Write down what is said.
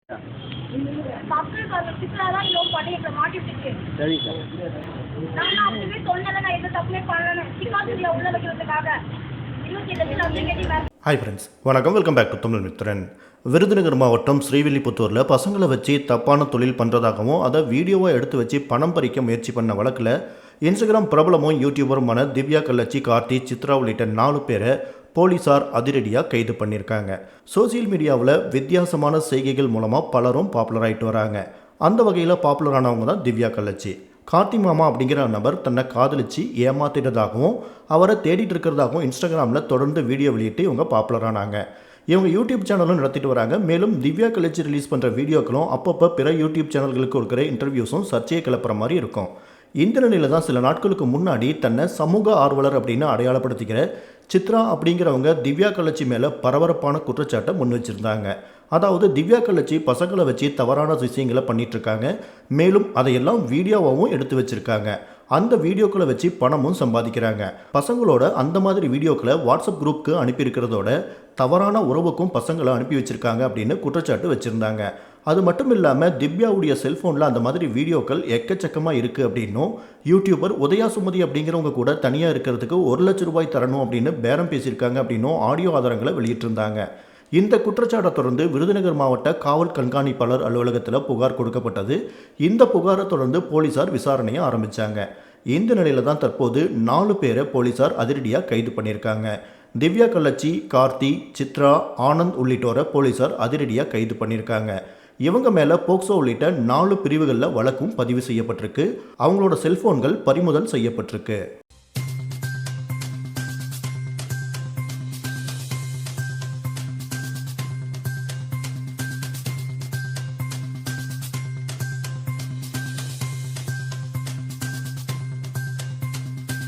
மக்களுக்கு அந்த சிக்கலாதான் லோன் பண்ணிட்டு மாட்டிட்டு சரி சார். நான் அப்படியே சொன்னதை நான் எந்த தப்புமே பண்ணல சிக்காசிரியா உள்ள வைக்கிறதுக்காக 27 லட்சம் லஞ்சம் கட்டி ஹாய் ஃப்ரெண்ட்ஸ், வணக்கம். Welcome back to Tamil Mithran. Virudhunagar மாவட்டம் ஸ்ரீவில்லிபுத்தூரில் பசங்களை வச்சு தப்பான தொழில் பண்ணுறதாகவும் அதை வீடியோவை எடுத்து வச்சு பணம் பறிக்க முயற்சி பண்ண வழக்கில் இன்ஸ்டாகிராம் பிரபலமும் யூடியூபருமான திவ்யா கள்ளச்சி, கார்த்தி, சித்ரா உள்ளிட்ட 4 பேரை போலீஸார் அதிரடியாக கைது பண்ணியிருக்காங்க. சோசியல் மீடியாவில் வித்தியாசமான செய்கைகள் மூலமாக பலரும் பாப்புலர் ஆகிட்டு வராங்க. அந்த வகையில் பாப்புலரானவங்க தான் திவ்யா கள்ளச்சி. கார்த்தி மாமா அப்படிங்கிற நபர் தன்னை காதலிச்சு ஏமாத்திட்டதாகவும் அவரை தேடிட்டு இருக்கிறதாகவும் இன்ஸ்டாகிராமில் தொடர்ந்து வீடியோ வெளியிட்டு இவங்க பாப்புலரானாங்க. இவங்க யூடியூப் சேனலும் நடத்திட்டு வராங்க. மேலும் திவ்யா கள்ளச்சி ரிலீஸ் பண்ணுற வீடியோக்களும் அப்பப்போ பிற யூடியூப் சேனல்களுக்கு இருக்கிற இன்டர்வியூஸும் சர்ச்சையை கிளப்புற மாதிரி இருக்கும். இந்த நிலையில் தான் சில நாட்களுக்கு முன்னாடி தன்னை சமூக ஆர்வலர் அப்படின்னு அடையாளப்படுத்திக்கிற சித்ரா அப்படிங்கிறவங்க திவ்யா கள்ளச்சி மேலே பரபரப்பான குற்றச்சாட்டை முன் வச்சுருந்தாங்க. அதாவது திவ்யா கள்ளச்சி பசங்களை வச்சு தவறான விஷயங்களை பண்ணிகிட்ருக்காங்க. மேலும் அதையெல்லாம் வீடியோவாகவும் எடுத்து வச்சுருக்காங்க. அந்த வீடியோக்களை வச்சு பணமும் சம்பாதிக்கிறாங்க. பசங்களோட அந்த மாதிரி வீடியோக்களை வாட்ஸ்அப் குரூப்புக்கு அனுப்பியிருக்கிறதோட தவறான உறவுக்கும் பசங்களை அனுப்பி வச்சுருக்காங்க அப்படின்னு குற்றச்சாட்டு வச்சுருந்தாங்க. அது மட்டும் இல்லாமல் திவ்யாவுடைய செல்ஃபோனில் அந்த மாதிரி வீடியோக்கள் எக்கச்சக்கமாக இருக்குது அப்படின்னும், யூடியூபர் உதயா சுமதி அப்படிங்கிறவங்க கூட தனியாக இருக்கிறதுக்கு 1 லட்சம் ரூபாய் தரணும் அப்படின்னு பேரம் பேசியிருக்காங்க அப்படின்னும் ஆடியோ ஆதாரங்களை வெளியிட்டிருந்தாங்க. இந்த குற்றச்சாட்டை தொடர்ந்து விருதுநகர் மாவட்ட காவல் கண்காணிப்பாளர் அலுவலகத்தில் புகார் கொடுக்கப்பட்டது. இந்த புகாரை தொடர்ந்து போலீஸார் விசாரணையை ஆரம்பித்தாங்க. இந்த நிலையில் தான் தற்போது 4 பேரை போலீஸார் அதிரடியாக கைது பண்ணியிருக்காங்க. திவ்யா கள்ளச்சி, கார்த்தி, சித்ரா, ஆனந்த் உள்ளிட்டோரை போலீஸார் அதிரடியாக கைது பண்ணியிருக்காங்க. இவங்க மேலே போக்சோ உள்ளிட்ட 4 பிரிவுகளில் வழக்கும் பதிவு செய்யப்பட்டிருக்கு. அவங்களோட செல்போன்கள் பறிமுதல் செய்யப்பட்டிருக்கு.